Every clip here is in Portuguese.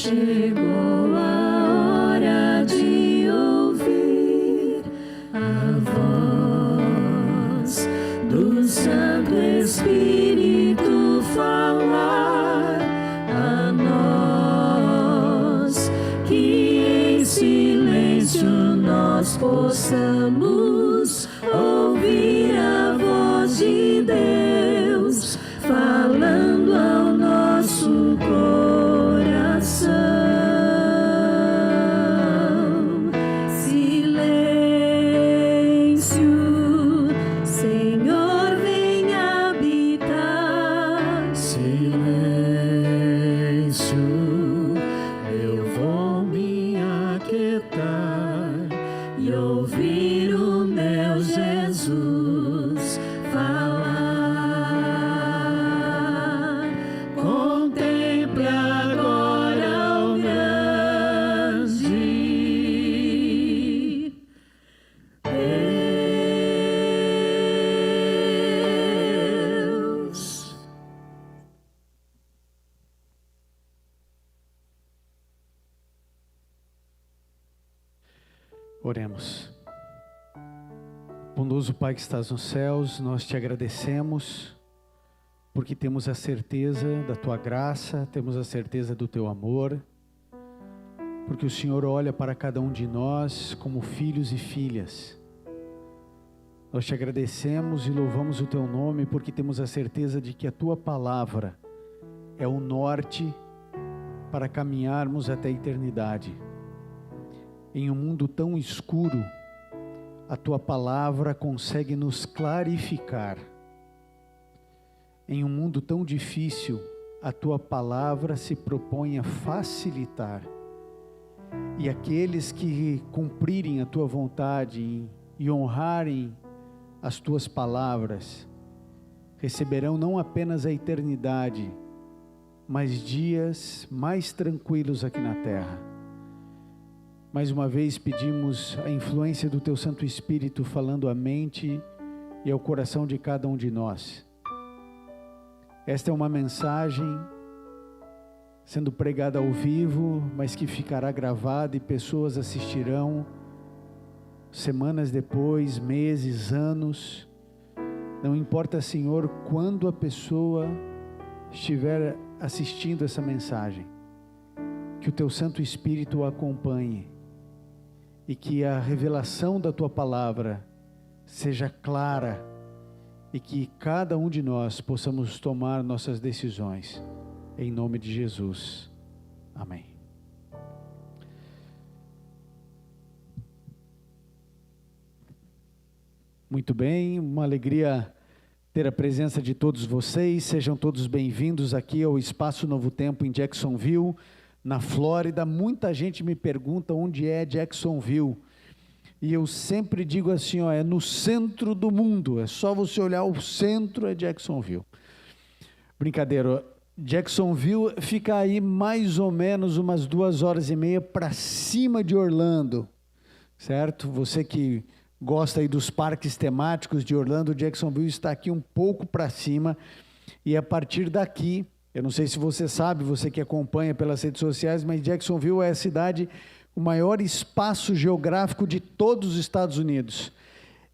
Chegou a hora de ouvir a voz do Santo Espírito falar a nós, que em silêncio nós possamos ouvir a voz de Deus falando ao nosso coração. Silêncio, Senhor, vem habitar. Silêncio, eu vou me aquietar E ouvir o meu Jesus falar. Contemple agora o grande Deus. Oremos. Bondoso Pai que estás nos céus, nós te agradecemos porque temos a certeza da tua graça, temos a certeza do teu amor, porque o Senhor olha para cada um de nós como filhos e filhas. Nós te agradecemos e louvamos o teu nome porque temos a certeza de que a tua palavra é o norte para caminharmos até a eternidade. Em um mundo tão escuro, a tua palavra consegue nos clarificar. Em um mundo tão difícil, a tua palavra se propõe a facilitar. E aqueles que cumprirem a tua vontade e honrarem as tuas palavras, receberão não apenas a eternidade, mas dias mais tranquilos aqui na terra. Mais uma vez pedimos a influência do Teu Santo Espírito falando à mente e ao coração de cada um de nós. Esta é uma mensagem sendo pregada ao vivo, mas que ficará gravada e pessoas assistirão semanas depois, meses, anos. Não importa, Senhor, quando a pessoa estiver assistindo essa mensagem, que o Teu Santo Espírito o acompanhe. E que a revelação da tua palavra seja clara e que cada um de nós possamos tomar nossas decisões. Em nome de Jesus. Amém. Muito bem, uma alegria ter a presença de todos vocês. Sejam todos bem-vindos aqui ao Espaço Novo Tempo em Jacksonville, na Flórida. Muita gente me pergunta onde é Jacksonville, e eu sempre digo assim, é no centro do mundo, é só você olhar o centro, é Jacksonville. Brincadeira, Jacksonville fica aí mais ou menos umas 2h30 para cima de Orlando, certo? Você que gosta aí dos parques temáticos de Orlando, Jacksonville está aqui um pouco para cima, e a partir daqui, eu não sei se você sabe, você que acompanha pelas redes sociais, mas Jacksonville é a cidade com o maior espaço geográfico de todos os Estados Unidos.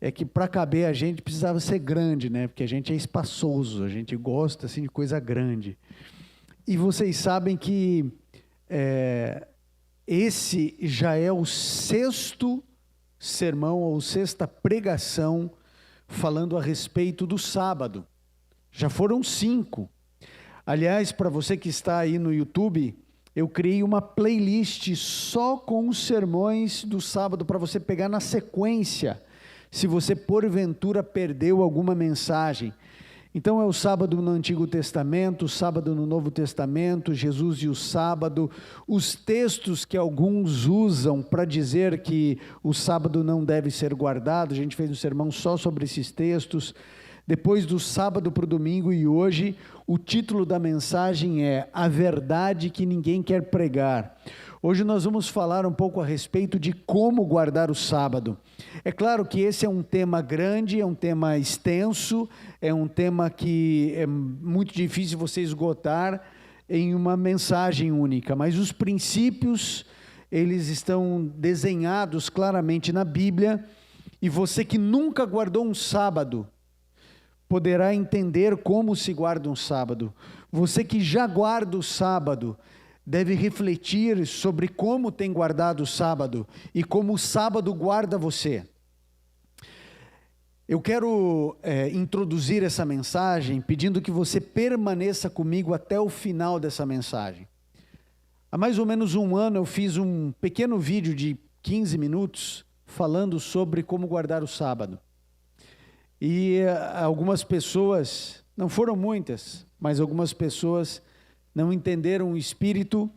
É que para caber a gente precisava ser grande, né? Porque a gente é espaçoso, a gente gosta assim de coisa grande. E vocês sabem que esse já é o 6º sermão ou 6ª pregação falando a respeito do sábado. Já foram 5. Aliás, para você que está aí no YouTube, eu criei uma playlist só com os sermões do sábado para você pegar na sequência, se você porventura perdeu alguma mensagem. Então é o sábado no Antigo Testamento, o sábado no Novo Testamento, Jesus e o sábado, os textos que alguns usam para dizer que o sábado não deve ser guardado. A gente fez um sermão só sobre esses textos. Depois do sábado para o domingo, e hoje o título da mensagem é A Verdade que Ninguém Quer Pregar. Hoje nós vamos falar um pouco a respeito de como guardar o sábado. É claro que esse é um tema grande, é um tema extenso, é um tema que é muito difícil você esgotar. em uma mensagem única, mas os princípios, eles estão desenhados claramente na Bíblia, e você que nunca guardou um sábado, poderá entender como se guarda um sábado. Você que já guarda o sábado, deve refletir sobre como tem guardado o sábado, e como o sábado guarda você. Eu quero introduzir essa mensagem pedindo que você permaneça comigo até o final dessa mensagem. Há mais ou menos um ano eu fiz um pequeno vídeo de 15 minutos falando sobre como guardar o sábado. E algumas pessoas, não foram muitas, mas algumas pessoas não entenderam o espírito,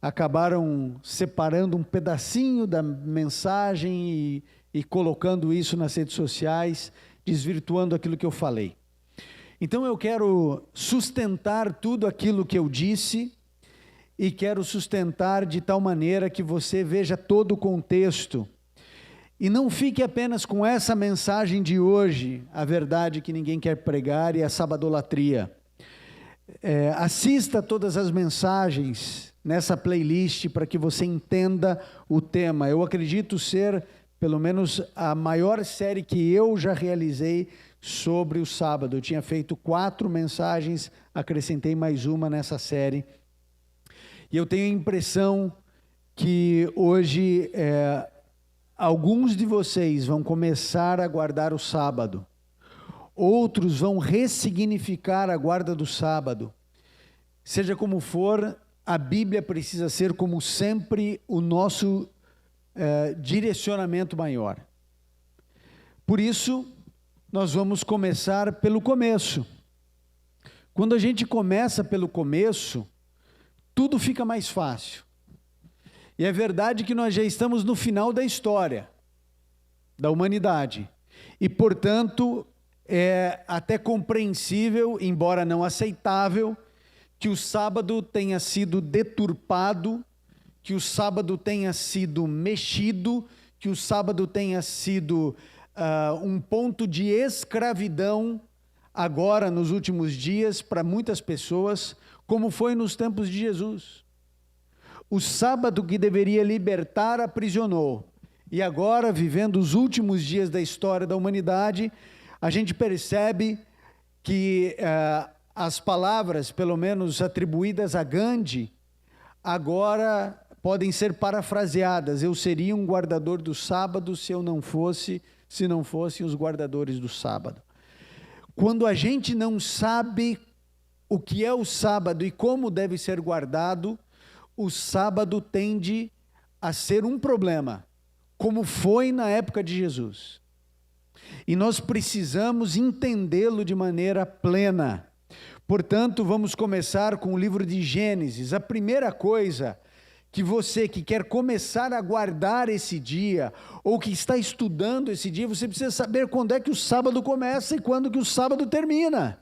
acabaram separando um pedacinho da mensagem e colocando isso nas redes sociais, desvirtuando aquilo que eu falei. Então eu quero sustentar tudo aquilo que eu disse, e quero sustentar de tal maneira que você veja todo o contexto, e não fique apenas com essa mensagem de hoje, a verdade que ninguém quer pregar e a sabadolatria. Assista todas as mensagens nessa playlist para que você entenda o tema. Eu acredito ser pelo menos a maior série que eu já realizei sobre o sábado. Eu tinha feito 4 mensagens, acrescentei mais uma nessa série. E eu tenho a impressão que hoje alguns de vocês vão começar a guardar o sábado. Outros vão ressignificar a guarda do sábado. Seja como for, a Bíblia precisa ser, como sempre, o nosso direcionamento maior. Por isso, nós vamos começar pelo começo. Quando a gente começa pelo começo, tudo fica mais fácil. E é verdade que nós já estamos no final da história da humanidade. E, portanto, é até compreensível, embora não aceitável, que o sábado tenha sido deturpado, que o sábado tenha sido mexido, que o sábado tenha sido um ponto de escravidão agora nos últimos dias para muitas pessoas, como foi nos tempos de Jesus. O sábado que deveria libertar aprisionou, e agora, vivendo os últimos dias da história da humanidade, a gente percebe que as palavras, pelo menos atribuídas a Gandhi, agora podem ser parafraseadas: eu seria um guardador do sábado se não fossem os guardadores do sábado. Quando a gente não sabe o que é o sábado e como deve ser guardado, o sábado tende a ser um problema, como foi na época de Jesus. E nós precisamos entendê-lo de maneira plena. Portanto, vamos começar com o livro de Gênesis. A primeira coisa que você que quer começar a guardar esse dia, ou que está estudando esse dia, você precisa saber quando é que o sábado começa e quando que o sábado termina.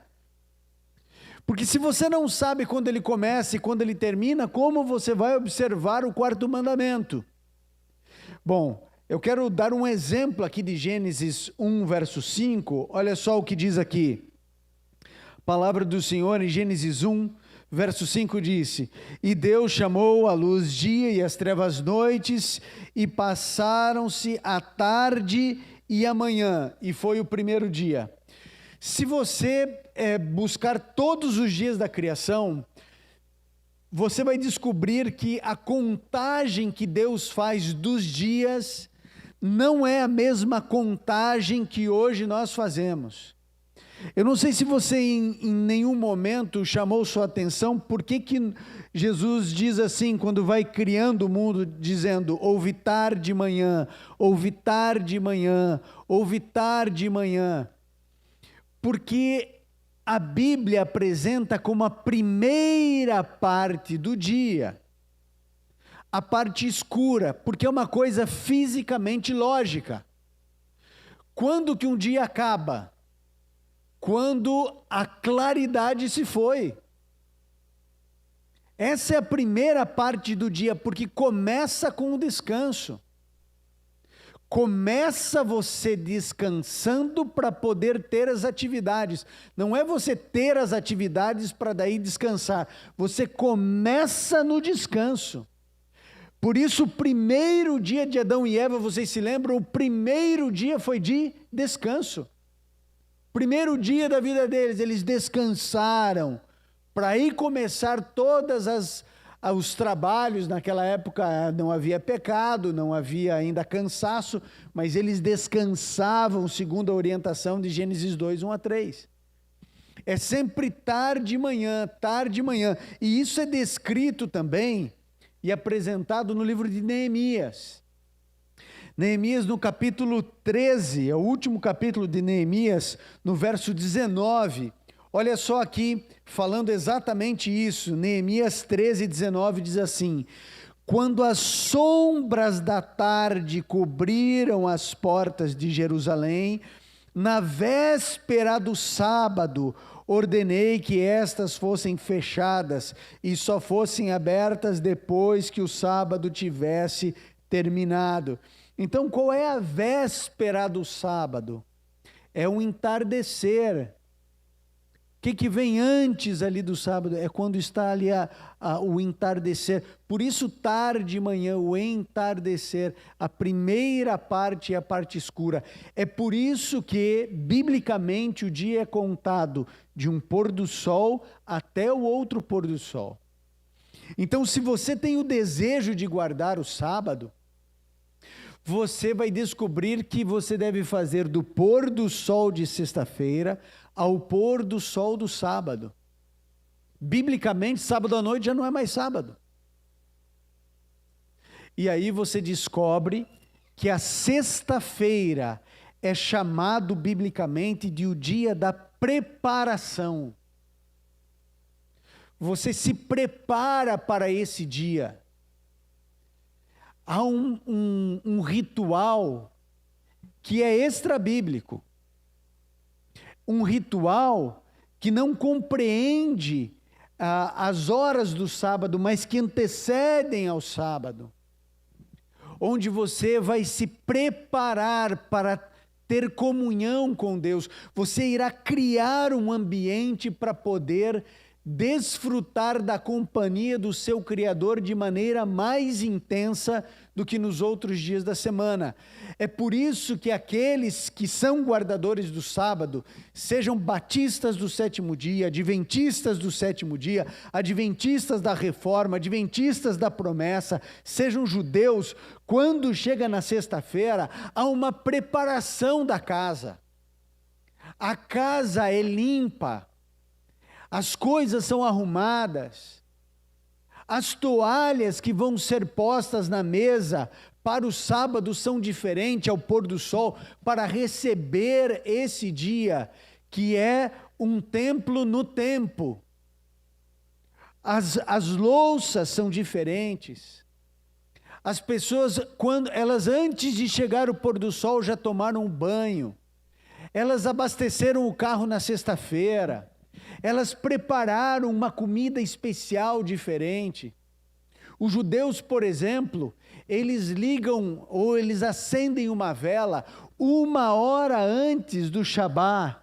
Porque se você não sabe quando ele começa e quando ele termina, como você vai observar o 4º mandamento? Bom, eu quero dar um exemplo aqui de Gênesis 1, verso 5. Olha só o que diz aqui. A palavra do Senhor em Gênesis 1, verso 5 disse: e Deus chamou a luz dia e as trevas noites, e passaram-se a tarde e a manhã, e foi o primeiro dia. Se você buscar todos os dias da criação, você vai descobrir que a contagem que Deus faz dos dias não é a mesma contagem que hoje nós fazemos. Eu não sei se você em nenhum momento chamou sua atenção por que Jesus diz assim, quando vai criando o mundo, dizendo: houve tarde de manhã, houve tarde de manhã, houve tarde de manhã. Porque a Bíblia apresenta como a primeira parte do dia a parte escura, porque é uma coisa fisicamente lógica. Quando que um dia acaba? Quando a claridade se foi. Essa é a primeira parte do dia, porque começa com o descanso. Começa você descansando para poder ter as atividades. Não é você ter as atividades para daí descansar. Você começa no descanso. Por isso, o primeiro dia de Adão e Eva, vocês se lembram? O primeiro dia foi de descanso. Primeiro dia da vida deles, eles descansaram. Para aí começar os trabalhos. Naquela época não havia pecado, não havia ainda cansaço, mas eles descansavam segundo a orientação de Gênesis 2, 1 a 3. É sempre tarde de manhã, e isso é descrito também e apresentado no livro de Neemias. Neemias no capítulo 13, é o último capítulo de Neemias, no verso 19, olha só aqui, falando exatamente isso, Neemias 13, 19 diz assim: quando as sombras da tarde cobriram as portas de Jerusalém, na véspera do sábado, ordenei que estas fossem fechadas e só fossem abertas depois que o sábado tivesse terminado. Então, qual é a véspera do sábado? É o entardecer. O que vem antes ali do sábado? É quando está ali o entardecer. Por isso, tarde de manhã, o entardecer, a primeira parte é a parte escura. É por isso que, biblicamente, o dia é contado de um pôr do sol até o outro pôr do sol. Então, se você tem o desejo de guardar o sábado, você vai descobrir que você deve fazer do pôr do sol de sexta-feira ao pôr do sol do sábado. Biblicamente, sábado à noite já não é mais sábado. E aí você descobre que a sexta-feira é chamado biblicamente de o dia da preparação. Você se prepara para esse dia. Há um ritual que é extra-bíblico. Um ritual que não compreende as horas do sábado, mas que antecedem ao sábado. Onde você vai se preparar para ter comunhão com Deus. Você irá criar um ambiente para poder desfrutar da companhia do seu Criador de maneira mais intensa do que nos outros dias da semana. É por isso que aqueles que são guardadores do sábado, sejam batistas do sétimo dia, adventistas do sétimo dia, adventistas da reforma, adventistas da promessa, sejam judeus, quando chega na sexta-feira, há uma preparação da casa. A casa é limpa, as coisas são arrumadas, as toalhas que vão ser postas na mesa para o sábado são diferentes ao pôr do sol, para receber esse dia, que é um templo no tempo. As louças são diferentes. As pessoas, quando elas antes de chegar o pôr do sol já tomaram um banho, elas abasteceram o carro na sexta-feira, elas prepararam uma comida especial diferente. Os judeus, por exemplo, eles ligam ou eles acendem uma vela 1 hora antes do Shabá,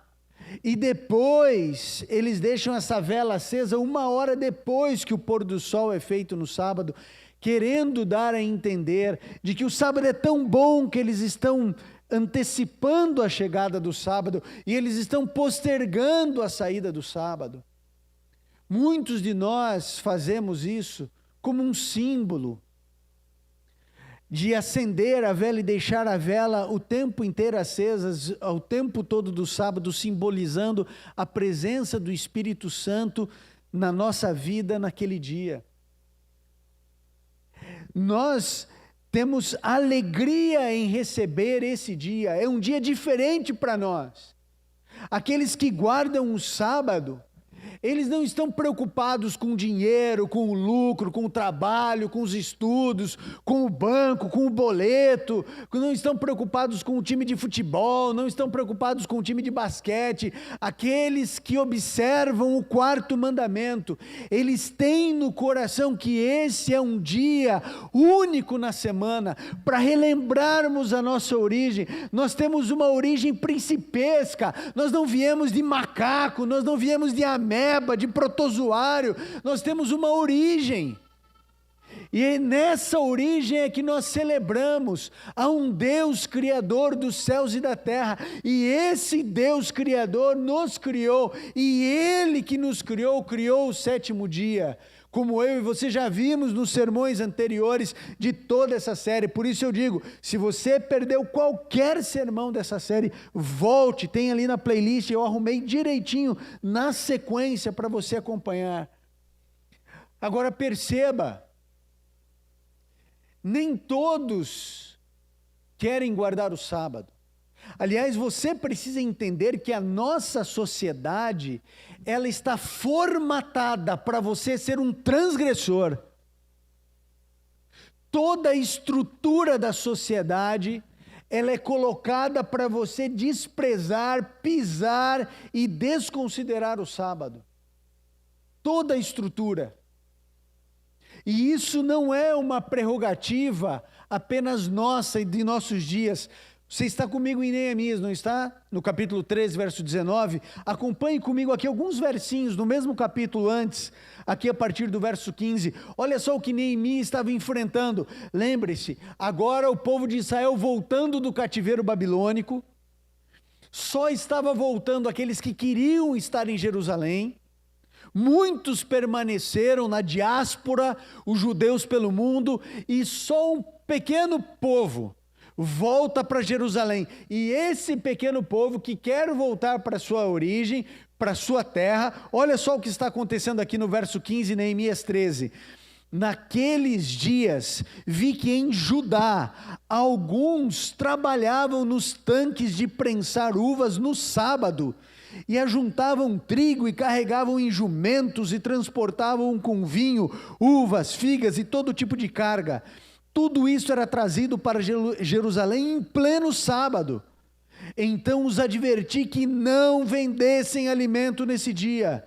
e depois eles deixam essa vela acesa 1 hora depois que o pôr do sol é feito no sábado, querendo dar a entender de que o sábado é tão bom que eles estão antecipando a chegada do sábado e eles estão postergando a saída do sábado. Muitos de nós fazemos isso como um símbolo de acender a vela e deixar a vela o tempo inteiro acesa, o tempo todo do sábado, simbolizando a presença do Espírito Santo na nossa vida naquele dia. Nós temos alegria em receber esse dia, é um dia diferente para nós. Aqueles que guardam o sábado, Eles não estão preocupados com o dinheiro, com o lucro, com o trabalho, com os estudos, com o banco, com o boleto. Não estão preocupados com o time de futebol, não estão preocupados com o time de basquete. Aqueles que observam o quarto mandamento, eles têm no coração que esse é um dia único na semana, para relembrarmos a nossa origem. Nós temos uma origem principesca, nós não viemos de macaco, nós não viemos de ameba, de protozoário, nós temos uma origem, e nessa origem é que nós celebramos a um Deus criador dos céus e da terra, e esse Deus criador nos criou, e Ele que nos criou, criou o sétimo dia, como eu e você já vimos nos sermões anteriores de toda essa série. Por isso eu digo, se você perdeu qualquer sermão dessa série, volte, tem ali na playlist, eu arrumei direitinho na sequência para você acompanhar. Agora perceba, nem todos querem guardar o sábado. Aliás, você precisa entender que a nossa sociedade, ela está formatada para você ser um transgressor. Toda a estrutura da sociedade, ela é colocada para você desprezar, pisar e desconsiderar o sábado. Toda a estrutura. E isso não é uma prerrogativa apenas nossa e de nossos dias. Você está comigo em Neemias, não está? No capítulo 13, verso 19. Acompanhe comigo aqui alguns versinhos no mesmo capítulo antes, aqui a partir do verso 15. Olha só o que Neemias estava enfrentando. Lembre-se, agora o povo de Israel voltando do cativeiro babilônico, só estava voltando aqueles que queriam estar em Jerusalém. Muitos permaneceram na diáspora, os judeus pelo mundo, e só um pequeno povo volta para Jerusalém. E esse pequeno povo que quer voltar para sua origem, para sua terra, olha só o que está acontecendo aqui no verso 15, Neemias 13. Naqueles dias vi que em Judá alguns trabalhavam nos tanques de prensar uvas no sábado, e ajuntavam trigo e carregavam em jumentos e transportavam com vinho, uvas, figas e todo tipo de carga. Tudo isso era trazido para Jerusalém em pleno sábado. Então os adverti que não vendessem alimento nesse dia.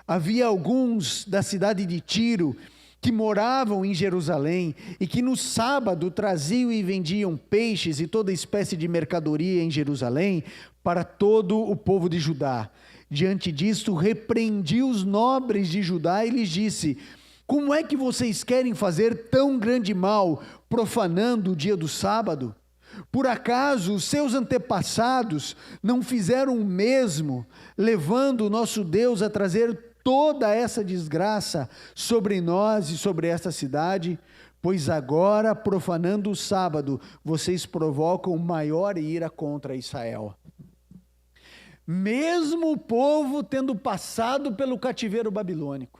Havia alguns da cidade de Tiro que moravam em Jerusalém e que no sábado traziam e vendiam peixes e toda espécie de mercadoria em Jerusalém para todo o povo de Judá. Diante disto, repreendi os nobres de Judá e lhes disse: como é que vocês querem fazer tão grande mal, profanando o dia do sábado? Por acaso os seus antepassados não fizeram o mesmo, levando o nosso Deus a trazer toda essa desgraça sobre nós e sobre esta cidade? Pois agora, profanando o sábado, vocês provocam maior ira contra Israel. Mesmo o povo tendo passado pelo cativeiro babilônico,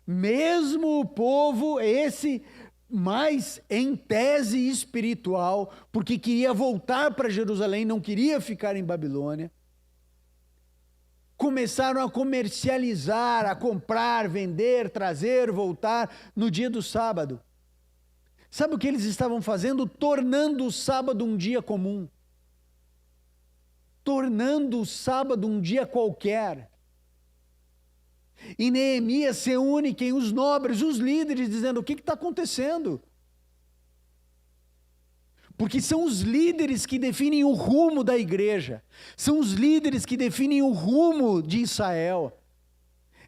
mesmo o povo, esse mais em tese espiritual, porque queria voltar para Jerusalém, não queria ficar em Babilônia, começaram a comercializar, a comprar, vender, trazer, voltar no dia do sábado. Sabe o que eles estavam fazendo? Tornando o sábado um dia comum, tornando o sábado um dia qualquer. E Neemias se une com os nobres, os líderes, dizendo: o que está acontecendo? Porque são os líderes que definem o rumo da igreja, são os líderes que definem o rumo de Israel.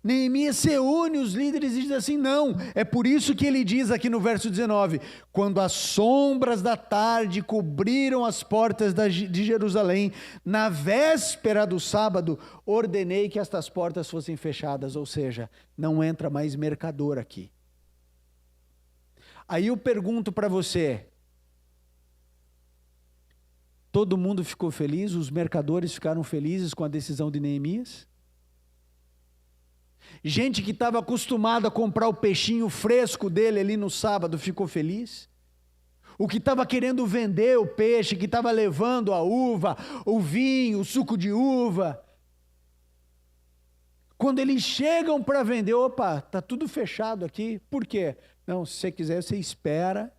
Neemias se une os líderes e diz assim: não, é por isso que ele diz aqui no verso 19: quando as sombras da tarde cobriram as portas de Jerusalém, na véspera do sábado, ordenei que estas portas fossem fechadas, ou seja, não entra mais mercador aqui. Aí eu pergunto para você, todo mundo ficou feliz? Os mercadores ficaram felizes com a decisão de Neemias? Gente que estava acostumada a comprar o peixinho fresco dele ali no sábado ficou feliz? O que estava querendo vender o peixe, que estava levando a uva, o vinho, o suco de uva, Quando eles chegam para vender, opa, está tudo fechado aqui. Por quê? Não, se você quiser, você espera,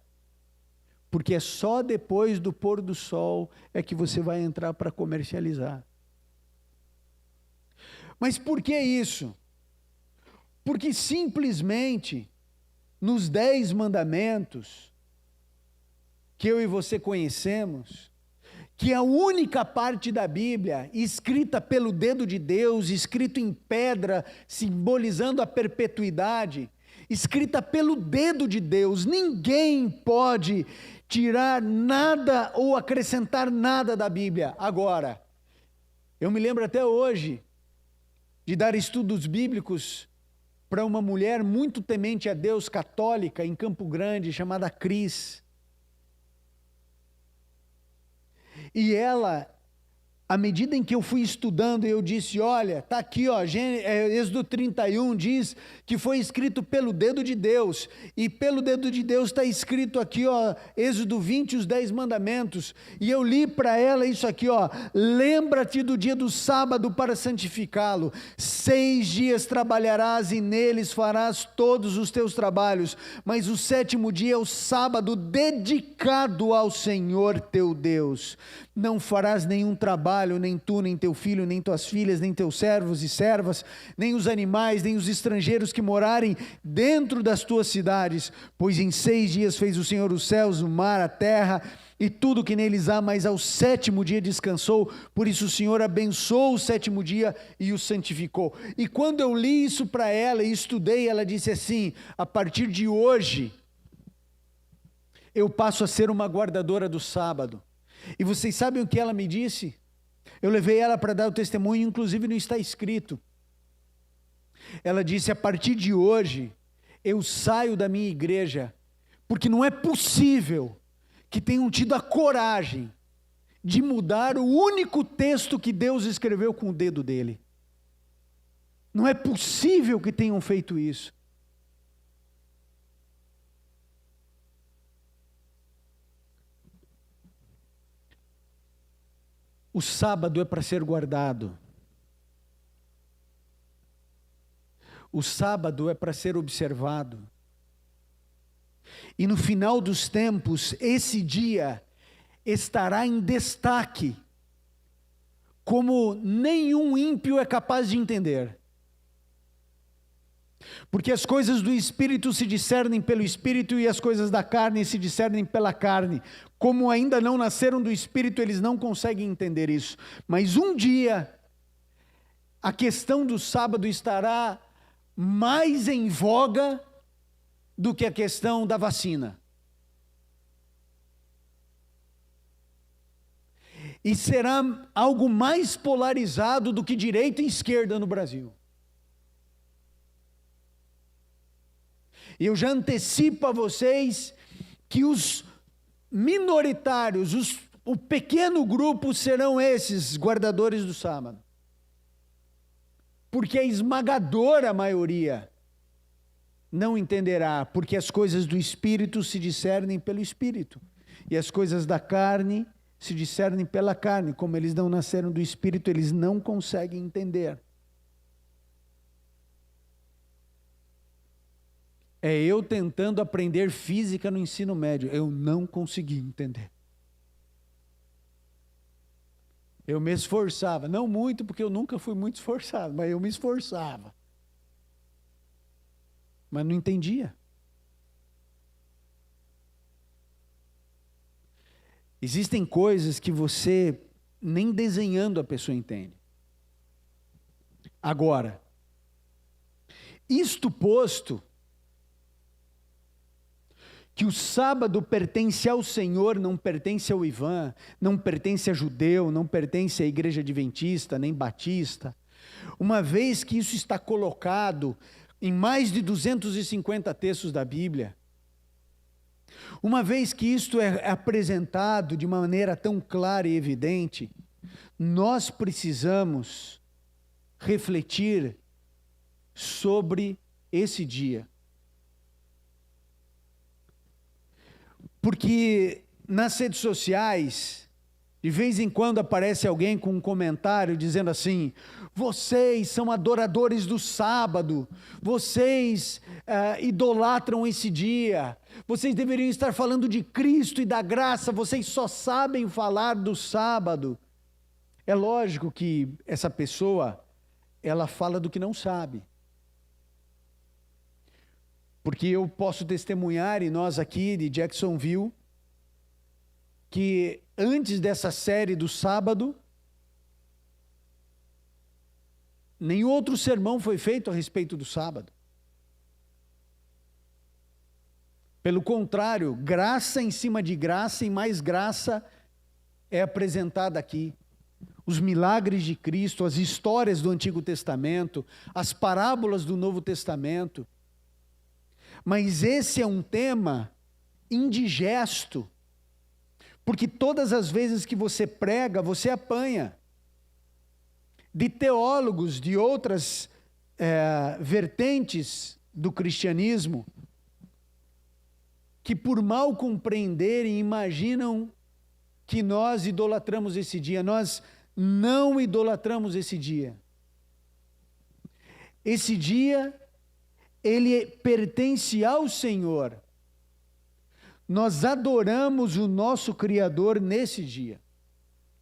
porque é só depois do pôr do sol é que você vai entrar para comercializar. Mas por que isso? Porque simplesmente, nos 10 mandamentos, que eu e você conhecemos, que é a única parte da Bíblia escrita pelo dedo de Deus, escrito em pedra, simbolizando a perpetuidade, escrita pelo dedo de Deus, ninguém pode tirar nada ou acrescentar nada da Bíblia. Agora, eu me lembro até hoje de dar estudos bíblicos para uma mulher muito temente a Deus, católica, em Campo Grande, chamada Cris. E ela, à medida em que eu fui estudando, eu disse, olha, está aqui, ó, Êxodo 31 diz que foi escrito pelo dedo de Deus, e pelo dedo de Deus está escrito aqui, ó, Êxodo 20, os 10 mandamentos, e eu li para ela isso aqui, ó, lembra-te do dia do sábado para santificá-lo, 6 dias trabalharás e neles farás todos os teus trabalhos, mas o 7º dia é o sábado dedicado ao Senhor teu Deus. Não farás nenhum trabalho, nem tu, nem teu filho, nem tuas filhas, nem teus servos e servas, nem os animais, nem os estrangeiros que morarem dentro das tuas cidades, pois em 6 dias fez o Senhor os céus, o mar, a terra e tudo que neles há, mas ao 7º dia descansou, por isso o Senhor abençoou o 7º dia e o santificou. E quando eu li isso para ela e estudei, ela disse assim, a partir de hoje, eu passo a ser uma guardadora do sábado. E vocês sabem o que ela me disse? Eu levei ela para dar o testemunho, inclusive não está escrito. Ela disse, a partir de hoje, eu saio da minha igreja, porque não é possível que tenham tido a coragem de mudar o único texto que Deus escreveu com o dedo dele. Não é possível que tenham feito isso. O sábado é para ser guardado. O sábado é para ser observado. E no final dos tempos, esse dia estará em destaque, como nenhum ímpio é capaz de entender. Porque as coisas do Espírito se discernem pelo Espírito e as coisas da carne se discernem pela carne. Como ainda não nasceram do Espírito, eles não conseguem entender isso. Mas um dia, a questão do sábado estará mais em voga do que a questão da vacina. E será algo mais polarizado do que direita e esquerda no Brasil. E eu já antecipo a vocês que os minoritários, o pequeno grupo serão esses guardadores do sábado. Porque a esmagadora maioria não entenderá, porque as coisas do Espírito se discernem pelo Espírito, e as coisas da carne se discernem pela carne. Como eles não nasceram do Espírito, eles não conseguem entender. É eu tentando aprender física no ensino médio, eu não consegui entender. Eu me esforçava, não muito, porque eu nunca fui muito esforçado, mas eu me esforçava. Mas não entendia. Existem coisas que você, nem desenhando a pessoa entende. Agora, isto posto, que o sábado pertence ao Senhor, não pertence ao Ivan, não pertence a judeu, não pertence à igreja adventista, nem batista. Uma vez que isso está colocado em mais de 250 textos da Bíblia, uma vez que isto é apresentado de uma maneira tão clara e evidente, nós precisamos refletir sobre esse dia. Porque nas redes sociais, De vez em quando aparece alguém com um comentário dizendo assim: vocês são adoradores do sábado, vocês idolatram esse dia, vocês deveriam estar falando de Cristo e da graça, vocês só sabem falar do sábado. É lógico que essa pessoa, ela fala do que não sabe. Porque eu posso testemunhar, e nós aqui de Jacksonville, que antes dessa série do sábado, nenhum outro sermão foi feito a respeito do sábado. Pelo contrário, graça em cima de graça e mais graça é apresentada aqui. Os milagres de Cristo, as histórias do Antigo Testamento, as parábolas do Novo Testamento. Mas esse é um tema indigesto, porque todas as vezes que você prega, você apanha de teólogos de outras vertentes do cristianismo, que por mal compreenderem, imaginam que nós idolatramos esse dia. Nós não idolatramos esse dia. Esse dia, ele pertence ao Senhor. Nós adoramos o nosso Criador nesse dia.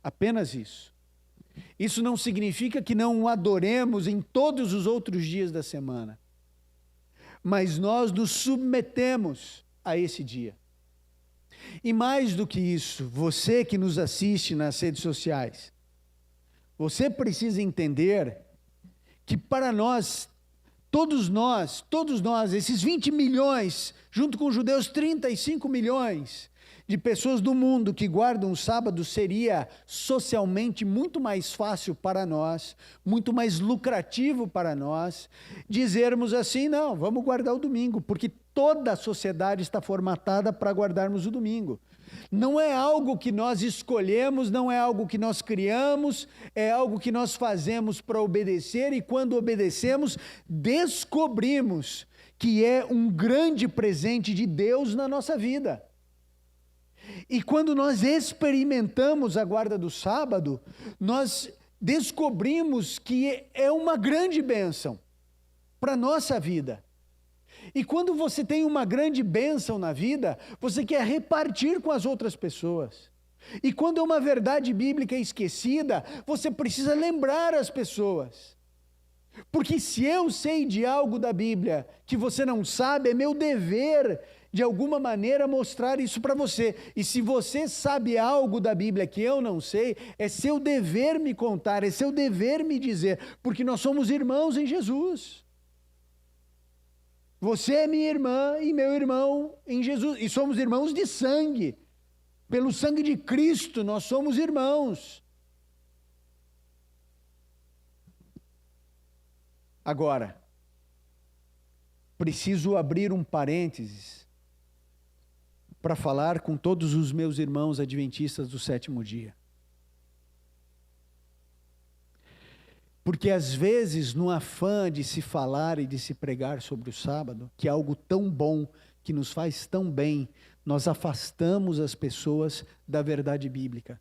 Apenas isso. Isso não significa que não o adoremos em todos os outros dias da semana. Mas nós nos submetemos a esse dia. E mais do que isso, você que nos assiste nas redes sociais, você precisa entender que para nós, todos nós, esses 20 milhões, junto com os judeus, 35 milhões de pessoas do mundo que guardam o sábado, seria socialmente muito mais fácil para nós, muito mais lucrativo para nós, dizermos assim: não, vamos guardar o domingo, porque toda a sociedade está formatada para guardarmos o domingo. Não é algo que nós escolhemos, não é algo que nós criamos, é algo que nós fazemos para obedecer, e quando obedecemos, descobrimos que é um grande presente de Deus na nossa vida. E quando nós experimentamos a guarda do sábado, nós descobrimos que é uma grande bênção para a nossa vida. E quando você tem uma grande bênção na vida, você quer repartir com as outras pessoas. E quando é uma verdade bíblica esquecida, você precisa lembrar as pessoas. Porque se eu sei de algo da Bíblia que você não sabe, é meu dever, de alguma maneira, mostrar isso para você. E se você sabe algo da Bíblia que eu não sei, é seu dever me contar, é seu dever me dizer, porque nós somos irmãos em Jesus. Você é minha irmã e meu irmão em Jesus, e somos irmãos de sangue. Pelo sangue de Cristo nós somos irmãos. Agora, preciso abrir um parênteses para falar com todos os meus irmãos adventistas do sétimo dia. Porque às vezes, no afã de se falar e de se pregar sobre o sábado, que é algo tão bom, que nos faz tão bem, nós afastamos as pessoas da verdade bíblica.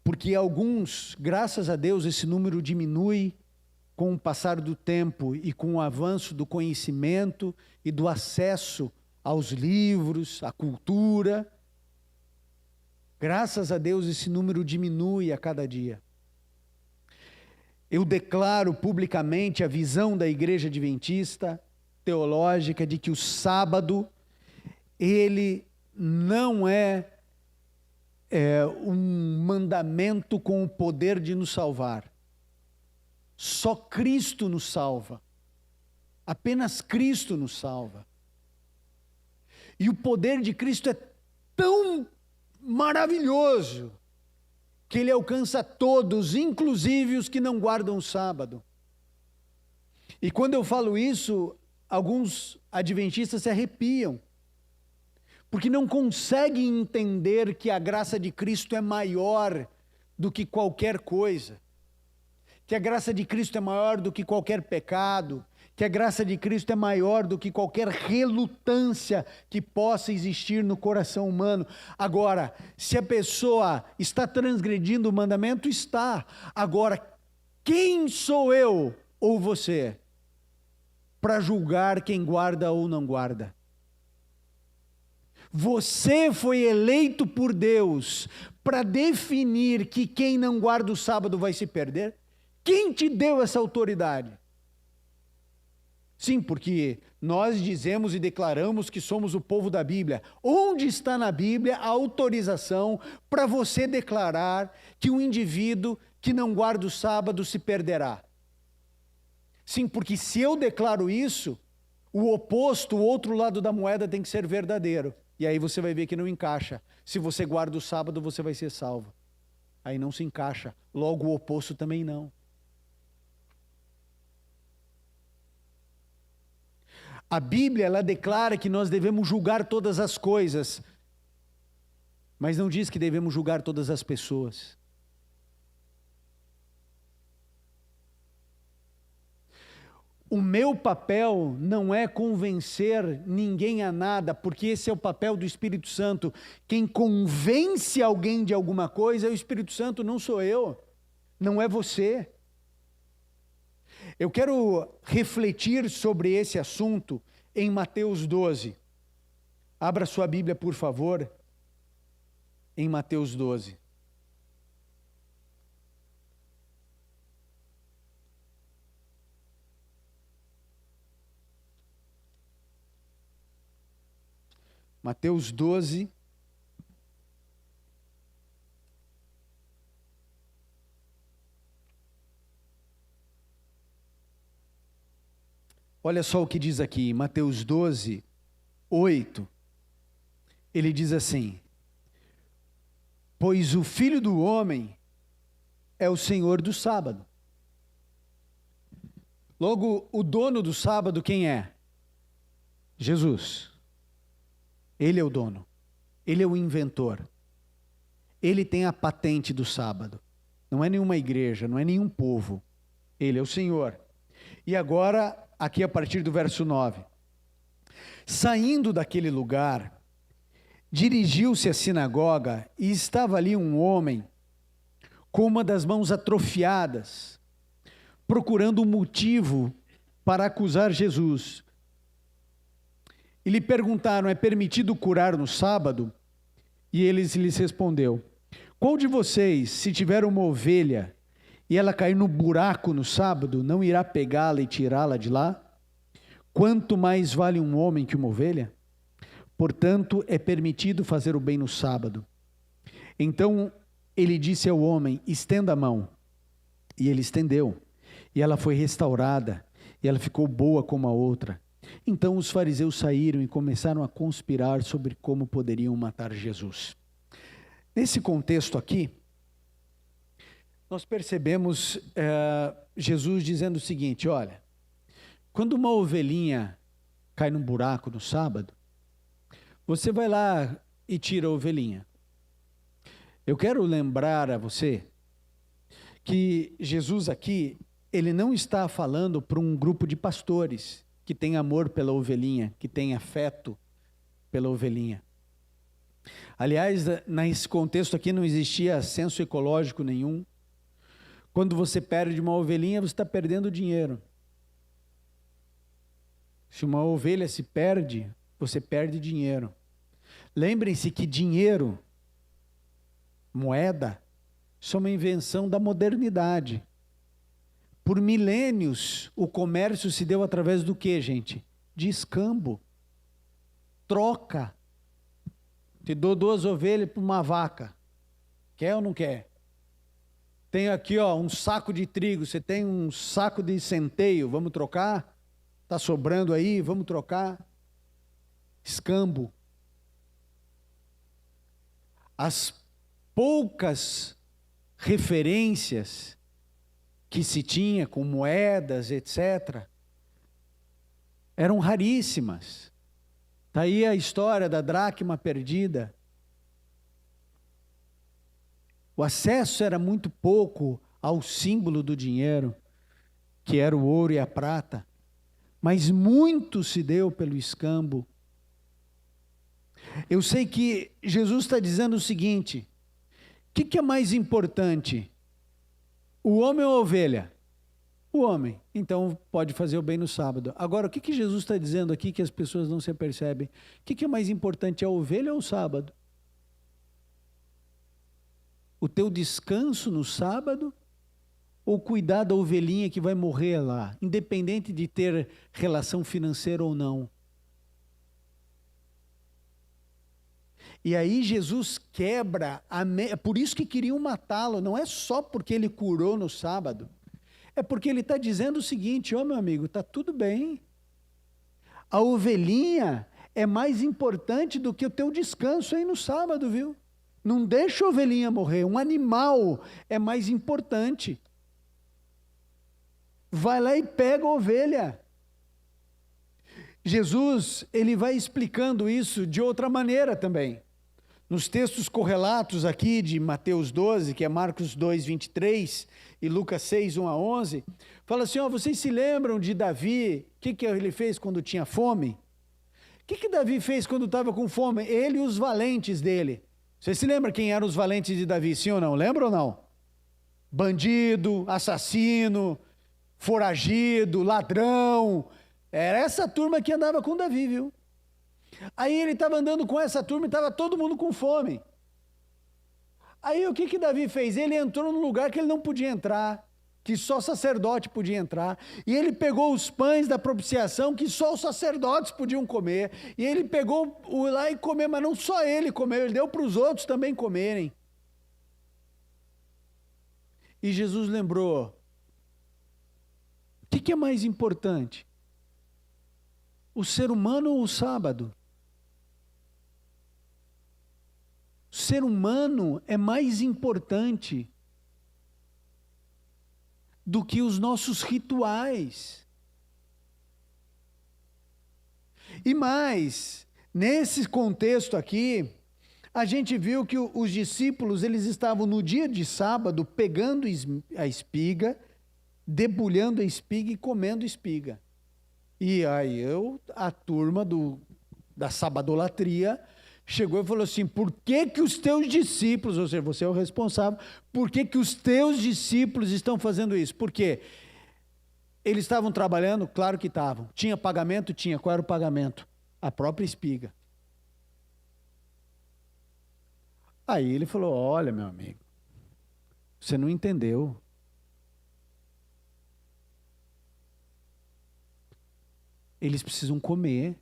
Porque alguns, graças a Deus, esse número diminui com o passar do tempo e com o avanço do conhecimento e do acesso aos livros, à cultura. Graças a Deus, esse número diminui a cada dia. Eu declaro publicamente a visão da Igreja Adventista teológica de que o sábado, ele não é um mandamento com o poder de nos salvar. Só Cristo nos salva. Apenas Cristo nos salva. E o poder de Cristo é tão maravilhoso que ele alcança todos, inclusive os que não guardam o sábado. E quando eu falo isso, alguns adventistas se arrepiam, porque não conseguem entender que a graça de Cristo é maior do que qualquer coisa, que a graça de Cristo é maior do que qualquer pecado, que a graça de Cristo é maior do que qualquer relutância que possa existir no coração humano. Agora, se a pessoa está transgredindo o mandamento, está. Agora, quem sou eu ou você para julgar quem guarda ou não guarda? Você foi eleito por Deus para definir que quem não guarda o sábado vai se perder? Quem te deu essa autoridade? Sim, porque nós dizemos e declaramos que somos o povo da Bíblia. Onde está na Bíblia a autorização para você declarar que um indivíduo que não guarda o sábado se perderá? Sim, porque se eu declaro isso, o oposto, o outro lado da moeda tem que ser verdadeiro. E aí você vai ver que não encaixa. Se você guarda o sábado, você vai ser salvo. Aí não se encaixa. Logo o oposto também não. A Bíblia, ela declara que nós devemos julgar todas as coisas, mas não diz que devemos julgar todas as pessoas. O meu papel não é convencer ninguém a nada, porque esse é o papel do Espírito Santo. Quem convence alguém de alguma coisa é o Espírito Santo, não sou eu, não é você. Eu quero refletir sobre esse assunto em Mateus 12. Abra sua Bíblia, por favor, em Mateus 12. Mateus 12. Olha só o que diz aqui, Mateus 12, 8. Ele diz assim: pois o Filho do Homem é o Senhor do sábado. Logo, o dono do sábado quem é? Jesus. Ele é o dono, ele é o inventor, ele tem a patente do sábado, não é nenhuma igreja, não é nenhum povo, ele é o Senhor. E agora, aqui a partir do verso 9, saindo daquele lugar, dirigiu-se à sinagoga e estava ali um homem com uma das mãos atrofiadas, procurando um motivo para acusar Jesus. E lhe perguntaram: é permitido curar no sábado? E ele lhes respondeu: qual de vocês, se tiver uma ovelha e ela cair no buraco no sábado, não irá pegá-la e tirá-la de lá? Quanto mais vale um homem que uma ovelha? Portanto, é permitido fazer o bem no sábado. Então ele disse ao homem: estenda a mão. E ele estendeu, e ela foi restaurada, e ela ficou boa como a outra. Então os fariseus saíram e começaram a conspirar sobre como poderiam matar Jesus. Nesse contexto aqui, nós percebemos Jesus dizendo o seguinte: olha, quando uma ovelhinha cai num buraco no sábado, você vai lá e tira a ovelhinha. Eu quero lembrar a você que Jesus aqui, ele não está falando para um grupo de pastores que tem amor pela ovelhinha, que tem afeto pela ovelhinha. Aliás, nesse contexto aqui não existia senso ecológico nenhum. Quando você perde uma ovelhinha, você está perdendo dinheiro. Se uma ovelha se perde, você perde dinheiro. Lembrem-se que dinheiro, moeda, isso é uma invenção da modernidade. Por milênios, o comércio se deu através do quê, gente? De escambo. Troca. Te dou 2 ovelhas por uma vaca. Quer ou não quer? Tenho aqui, ó, um saco de trigo. Você tem um saco de centeio. Vamos trocar? Está sobrando aí? Vamos trocar? Escambo. As poucas referências que se tinha com moedas, etc., eram raríssimas. Está aí a história da dracma perdida. O acesso era muito pouco ao símbolo do dinheiro, que era o ouro e a prata. mas muito se deu pelo escambo. Eu sei que Jesus está dizendo o seguinte: o que é mais importante? O homem ou a ovelha? O homem. Então pode fazer o bem no sábado. Agora, o que Jesus está dizendo aqui que as pessoas não se apercebem? O que é mais importante, a ovelha ou o sábado? O teu descanso no sábado? Ou cuidar da ovelhinha que vai morrer lá, independente de ter relação financeira ou não? E aí Jesus quebra, por isso que queriam matá-lo, não é só porque ele curou no sábado, é porque ele está dizendo o seguinte: meu amigo, está tudo bem, a ovelhinha é mais importante do que o teu descanso aí no sábado, viu? Não deixa a ovelhinha morrer, um animal é mais importante. Vai lá e pega a ovelha. Jesus, ele vai explicando isso de outra maneira também. Nos textos correlatos aqui de Mateus 12, que é Marcos 2, 23 e Lucas 6, 1 a 11, fala assim: vocês se lembram de Davi? O que ele fez quando tinha fome? O que Davi fez quando estava com fome? Ele e os valentes dele. Você se lembra quem eram os valentes de Davi, sim ou não? Lembra ou não? Bandido, assassino, foragido, ladrão. Era essa turma que andava com Davi, viu? Aí ele estava andando com essa turma e estava todo mundo com fome. Aí o que Davi fez? Ele entrou num lugar que ele não podia entrar, que só sacerdote podia entrar, e ele pegou os pães da propiciação que só os sacerdotes podiam comer, e ele pegou lá e comeu, mas não só ele comeu, ele deu para os outros também comerem. E Jesus lembrou: o que é mais importante? O ser humano ou o sábado? O ser humano é mais importante do que os nossos rituais. E mais, nesse contexto aqui, a gente viu que os discípulos, eles estavam no dia de sábado pegando a espiga, debulhando a espiga e comendo espiga. E aí a turma da sabadolatria chegou e falou assim: por que os teus discípulos, ou seja, você é o responsável, por que os teus discípulos estão fazendo isso? Por quê? Eles estavam trabalhando? Claro que estavam. Tinha pagamento? Tinha. Qual era o pagamento? A própria espiga. Aí ele falou: olha, meu amigo, você não entendeu. Eles precisam comer.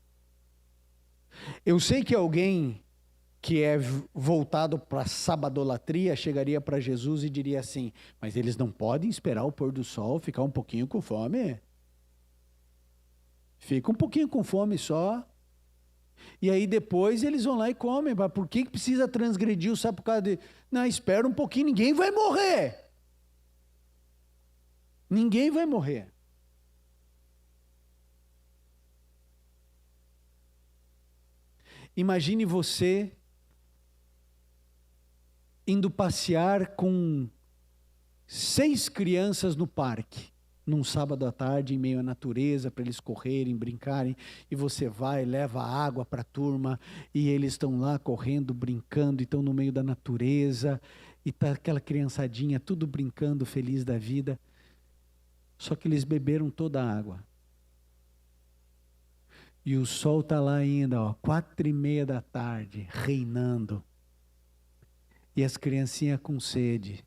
Eu sei que alguém que é voltado para a sabadolatria chegaria para Jesus e diria assim: mas eles não podem esperar o pôr do sol, ficar um pouquinho com fome? Fica um pouquinho com fome só. E aí depois eles vão lá e comem. Por que precisa transgredir o sábado? Por causa de... Não, espera um pouquinho, ninguém vai morrer. Ninguém vai morrer. Imagine você indo passear com 6 crianças no parque, num sábado à tarde, em meio à natureza, para eles correrem, brincarem, e você vai, leva água para a turma, e eles estão lá correndo, brincando, e estão no meio da natureza, e está aquela criançadinha, tudo brincando, feliz da vida, só que eles beberam toda a água. E o sol está lá ainda, 4:30 da tarde, reinando. E as criancinhas com sede.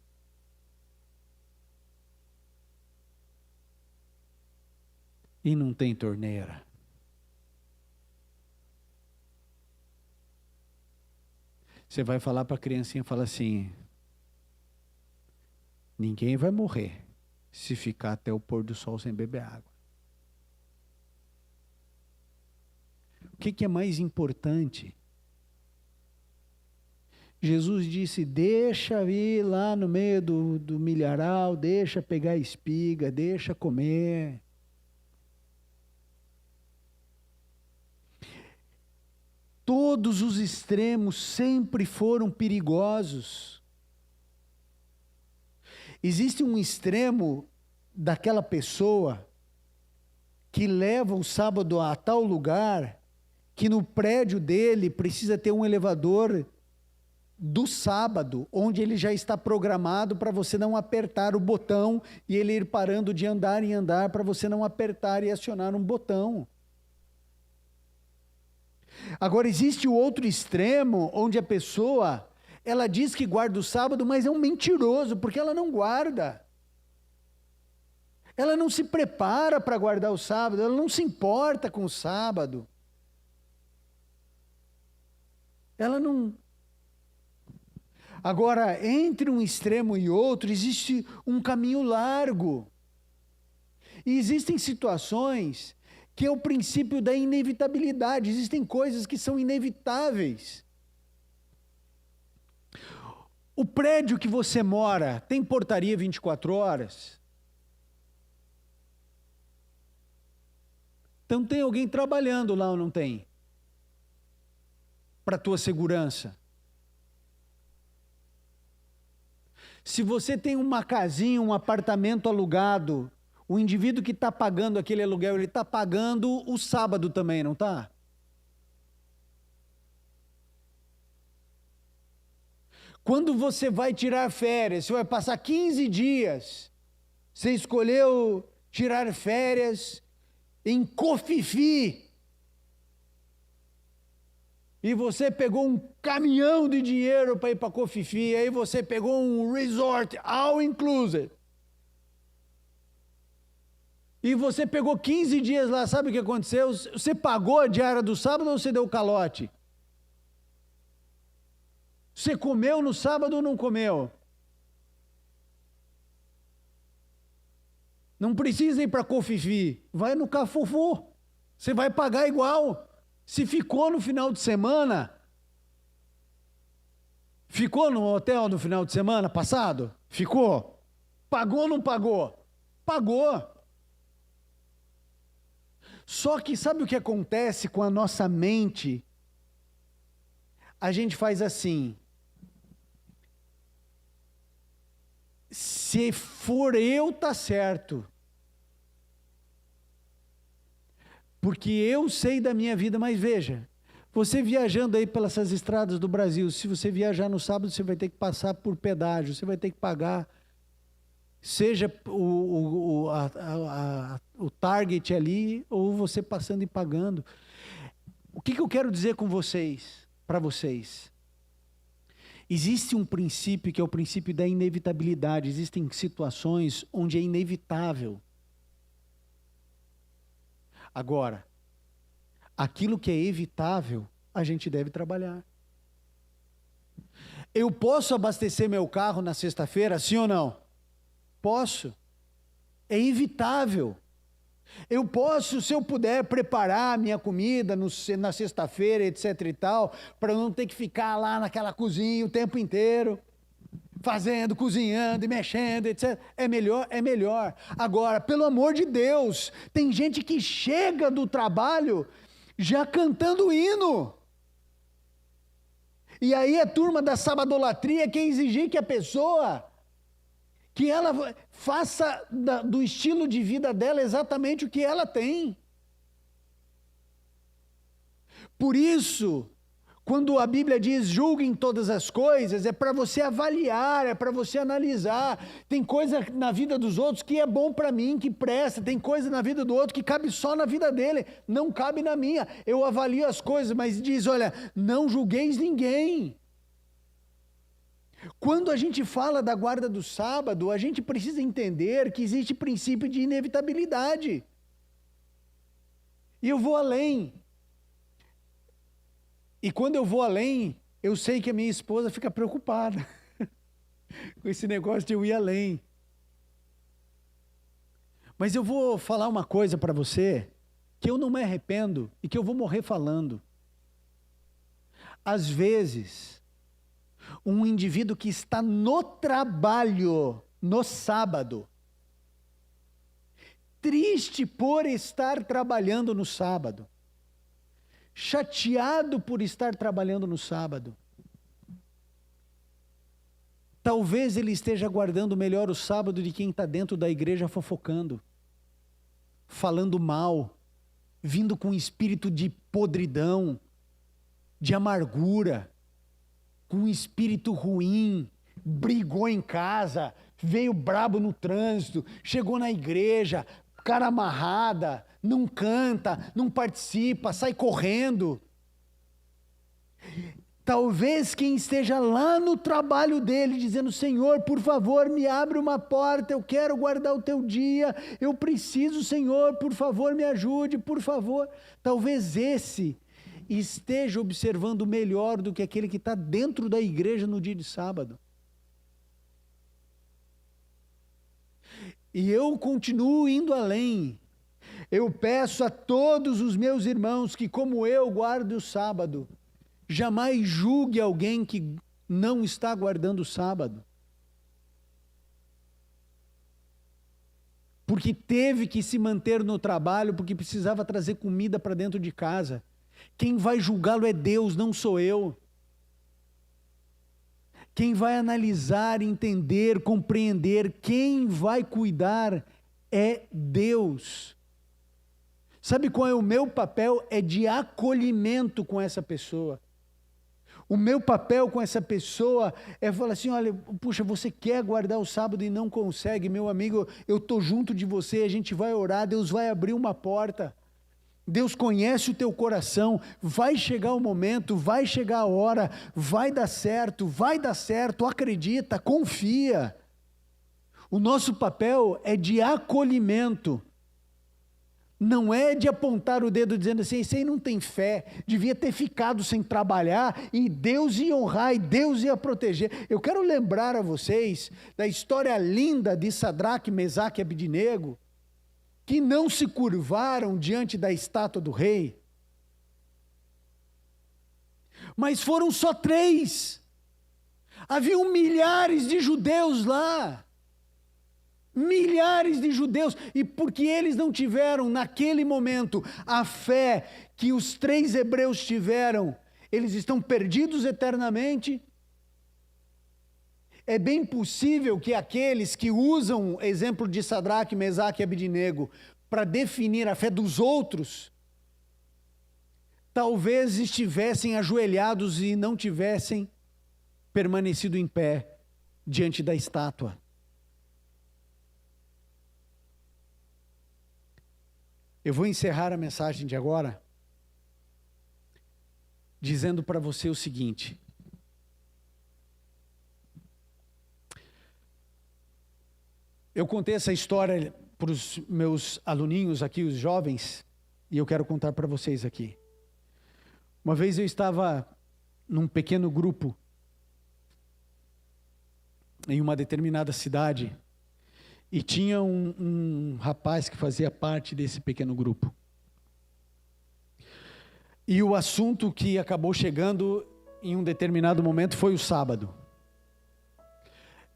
E não tem torneira. Você vai falar para a criancinha, fala assim: ninguém vai morrer se ficar até o pôr do sol sem beber água. O que é mais importante? Jesus disse: deixa ir lá no meio do milharal, deixa pegar espiga, deixa comer. Todos os extremos sempre foram perigosos. Existe um extremo daquela pessoa que leva o sábado a tal lugar que no prédio dele precisa ter um elevador do sábado, onde ele já está programado para você não apertar o botão e ele ir parando de andar em andar para você não apertar e acionar um botão. Agora existe o outro extremo, onde a pessoa, ela diz que guarda o sábado, mas é um mentiroso, porque ela não guarda. Ela não se prepara para guardar o sábado, ela não se importa com o sábado. Ela não... Agora, entre um extremo e outro, existe um caminho largo. E existem situações que é o princípio da inevitabilidade. Existem coisas que são inevitáveis. O prédio que você mora tem portaria 24 horas? Então tem alguém trabalhando lá ou não tem? Para a tua segurança. Se você tem uma casinha, um apartamento alugado, o indivíduo que está pagando aquele aluguel, ele está pagando o sábado também, não está? Quando você vai tirar férias, você vai passar 15 dias, você escolheu tirar férias em Cofifi, e você pegou um caminhão de dinheiro para ir para Cofifi, aí você pegou um resort all inclusive, e você pegou 15 dias lá, sabe o que aconteceu? Você pagou a diária do sábado ou você deu calote? Você comeu no sábado ou não comeu? Não precisa ir para Cofifi, vai no Cafufu, você vai pagar igual. Se ficou no final de semana, ficou no hotel no final de semana passado? Ficou? Pagou ou não pagou? Pagou. Só que sabe o que acontece com a nossa mente? A gente faz assim: se for eu, tá certo. Porque eu sei da minha vida, mas veja, você viajando aí pelas estradas do Brasil, se você viajar no sábado, você vai ter que passar por pedágio, você vai ter que pagar, seja o target ali, ou você passando e pagando. O que eu quero dizer com vocês, para vocês? Existe um princípio que é o princípio da inevitabilidade. Existem situações onde é inevitável. Agora, aquilo que é evitável, a gente deve trabalhar. Eu posso abastecer meu carro na sexta-feira, sim ou não? Posso. É evitável. Eu posso, se eu puder, preparar minha comida na sexta-feira, etc e tal, para não ter que ficar lá naquela cozinha o tempo inteiro, fazendo, cozinhando e mexendo, etc. É melhor, é melhor. Agora, pelo amor de Deus, tem gente que chega do trabalho já cantando hino. E aí a turma da sabadolatria quer exigir que a pessoa, que ela faça do estilo de vida dela exatamente o que ela tem. Por isso, quando a Bíblia diz julguem todas as coisas, é para você avaliar, é para você analisar. Tem coisa na vida dos outros que é bom para mim, que presta. Tem coisa na vida do outro que cabe só na vida dele, não cabe na minha. Eu avalio as coisas, mas diz, olha, não julgueis ninguém. Quando a gente fala da guarda do sábado, a gente precisa entender que existe princípio de inevitabilidade. E eu vou além. E quando eu vou além, eu sei que a minha esposa fica preocupada com esse negócio de eu ir além. Mas eu vou falar uma coisa para você, que eu não me arrependo e que eu vou morrer falando. Às vezes, um indivíduo que está no trabalho, no sábado, triste por estar trabalhando no sábado, chateado por estar trabalhando no sábado, talvez ele esteja guardando melhor o sábado de quem está dentro da igreja fofocando. falando mal, vindo com espírito de podridão, de amargura, com um espírito ruim, brigou em casa, veio brabo no trânsito, chegou na igreja, cara amarrada, não canta, não participa, sai correndo. Talvez quem esteja lá no trabalho dele, dizendo: Senhor, por favor, me abre uma porta, eu quero guardar o teu dia, eu preciso, Senhor, por favor, me ajude, por favor. Talvez esse esteja observando melhor do que aquele que está dentro da igreja no dia de sábado. E eu continuo indo além. Eu peço a todos os meus irmãos que, como eu, guardem o sábado. Jamais julgue alguém que não está guardando o sábado. Porque teve que se manter no trabalho, porque precisava trazer comida para dentro de casa. Quem vai julgá-lo é Deus, não sou eu. Quem vai analisar, entender, compreender, quem vai cuidar é Deus. Sabe qual é o meu papel? É de acolhimento com essa pessoa. O meu papel com essa pessoa é falar assim: olha, puxa, você quer guardar o sábado e não consegue, meu amigo, eu estou junto de você, a gente vai orar, Deus vai abrir uma porta. Deus conhece o teu coração, vai chegar o momento, vai chegar a hora, vai dar certo, acredita, confia. O nosso papel é de acolhimento. Não é de apontar o dedo dizendo assim: esse aí não tem fé, devia ter ficado sem trabalhar e Deus ia honrar e Deus ia proteger. Eu quero lembrar a vocês da história linda de Sadraque, Mesaque e Abidnego, que não se curvaram diante da estátua do rei. Mas foram só 3. Haviam milhares de judeus lá. Milhares de judeus, e porque eles não tiveram naquele momento a fé que os 3 hebreus tiveram, eles estão perdidos eternamente. É bem possível que aqueles que usam o exemplo de Sadraque, Mesaque e Abidnego para definir a fé dos outros, talvez estivessem ajoelhados e não tivessem permanecido em pé diante da estátua. Eu vou encerrar a mensagem de agora dizendo para você o seguinte: eu contei essa história para os meus aluninhos aqui, os jovens, e eu quero contar para vocês aqui. Uma vez eu estava num pequeno grupo em uma determinada cidade, e tinha um rapaz que fazia parte desse pequeno grupo. E o assunto que acabou chegando em um determinado momento foi o sábado.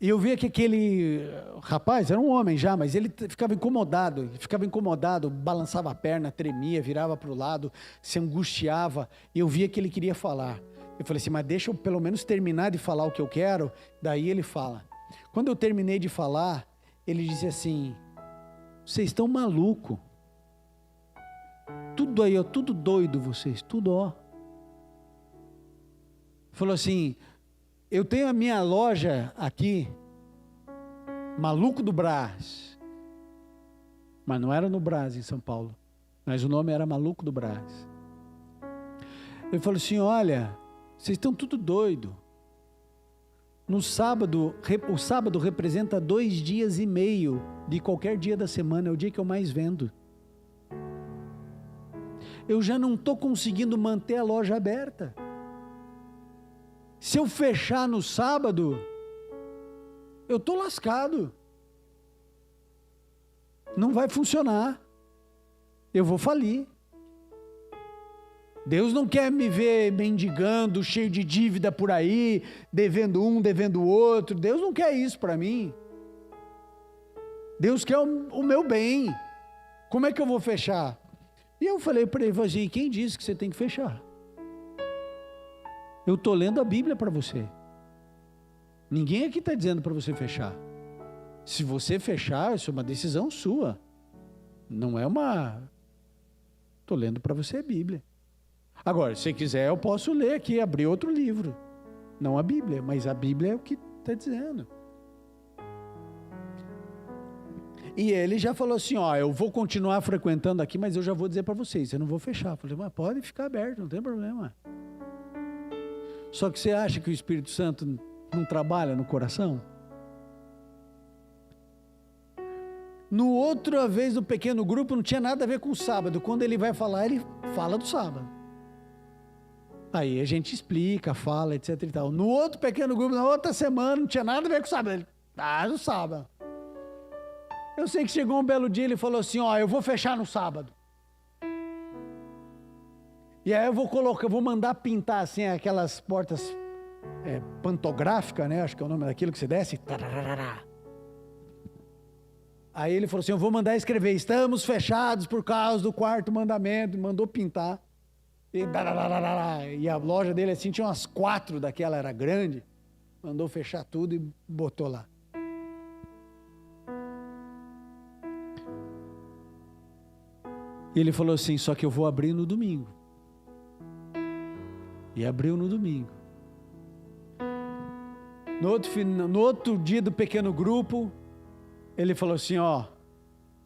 E eu via que aquele rapaz, era um homem já, mas ele ficava incomodado, balançava a perna, tremia, virava para o lado, se angustiava, e eu via que ele queria falar. Eu falei assim: mas deixa eu pelo menos terminar de falar o que eu quero, daí ele fala. Quando eu terminei de falar, ele disse assim: vocês estão malucos, tudo aí, ó, tudo doido vocês, tudo ó. Falou assim: eu tenho a minha loja aqui, Maluco do Brás, mas não era no Brás em São Paulo, mas o nome era Maluco do Brás. Ele falou assim: olha, vocês estão tudo doido. No sábado, o sábado representa 2 dias e meio de qualquer dia da semana, é o dia que eu mais vendo. Eu já não estou conseguindo manter a loja aberta. Se eu fechar no sábado, eu estou lascado. Não vai funcionar. Eu vou falir. Deus não quer me ver mendigando, cheio de dívida por aí, devendo um, devendo o outro. Deus não quer isso para mim. Deus quer o meu bem. Como é que eu vou fechar? E eu falei para ele assim: quem disse que você tem que fechar? Eu estou lendo a Bíblia para você. Ninguém aqui está dizendo para você fechar. Se você fechar, isso é uma decisão sua. Não é uma... Estou lendo para você a Bíblia. Agora, se quiser, eu posso ler aqui, abrir outro livro. Não a Bíblia, mas a Bíblia é o que está dizendo. E ele já falou assim, ó, eu vou continuar frequentando aqui, mas eu já vou dizer para vocês, eu não vou fechar. Eu falei, mas pode ficar aberto, não tem problema. Só que você acha que o Espírito Santo não trabalha no coração? No outra vez do pequeno grupo não tinha nada a ver com o sábado. Quando ele vai falar, ele fala do sábado. Aí a gente explica, fala, etc e tal. No outro pequeno grupo, na outra semana, não tinha nada a ver com o sábado. Ele, no sábado. Eu sei que chegou um belo dia, ele falou assim, ó, eu vou fechar no sábado. E aí eu vou mandar pintar assim aquelas portas pantográficas, né? Acho que é o nome daquilo que você desce. Aí ele falou assim, eu vou mandar escrever, estamos fechados por causa do quarto mandamento, mandou pintar. E a loja dele assim tinha umas 4 daquela, era grande, mandou fechar tudo e botou lá. E ele falou assim, só que eu vou abrir no domingo. E abriu no domingo. No outro dia do pequeno grupo, ele falou assim, ó,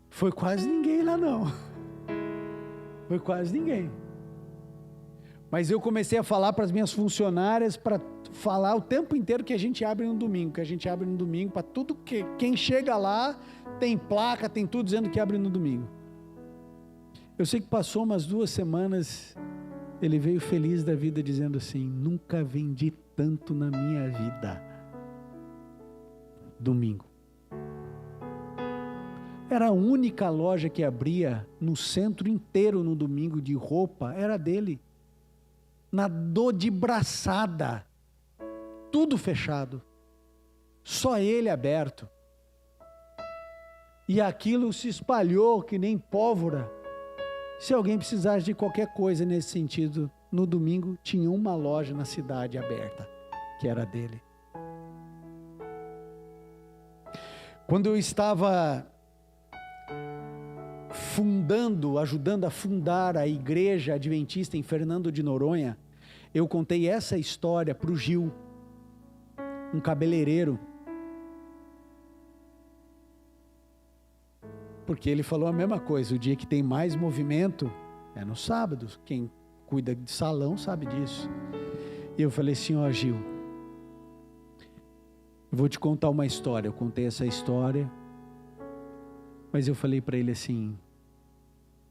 foi quase ninguém lá não. Foi quase ninguém. Mas eu comecei a falar para as minhas funcionárias, para falar o tempo inteiro que a gente abre no domingo, para tudo que quem chega lá tem placa, tem tudo dizendo que abre no domingo. Eu sei que passou umas 2 semanas, ele veio feliz da vida dizendo assim, nunca vendi tanto na minha vida. Domingo. Era a única loja que abria no centro inteiro no domingo de roupa, era dele. Nadou de braçada, tudo fechado, só ele aberto. E aquilo se espalhou que nem pólvora. Se alguém precisasse de qualquer coisa nesse sentido, no domingo tinha uma loja na cidade aberta, que era dele. Quando eu estava ajudando a fundar a igreja adventista em Fernando de Noronha, eu contei essa história para o Gil, um cabeleireiro, porque ele falou a mesma coisa, o dia que tem mais movimento é no sábado, quem cuida de salão sabe disso. E eu falei assim, ó Gil, eu vou te contar uma história. Eu contei essa história, mas eu falei para ele assim,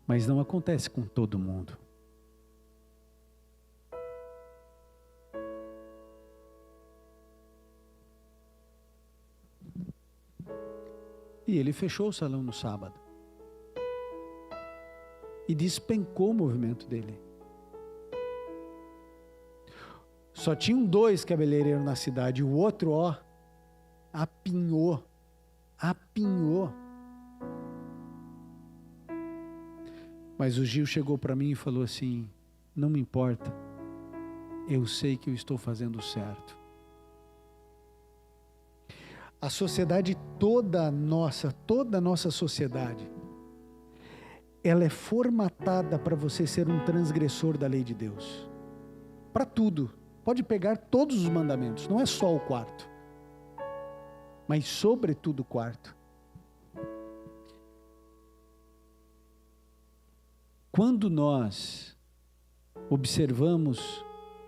mas não acontece com todo mundo. E ele fechou o salão no sábado. E despencou o movimento dele. Só tinham 2 cabeleireiros na cidade. O outro, ó, apinhou. Mas o Gil chegou para mim e falou assim, não me importa. Eu sei que eu estou fazendo certo. A sociedade toda a nossa sociedade, ela é formatada para você ser um transgressor da lei de Deus. Para tudo. Pode pegar todos os mandamentos, não é só o quarto. Mas sobretudo o quarto. Quando nós observamos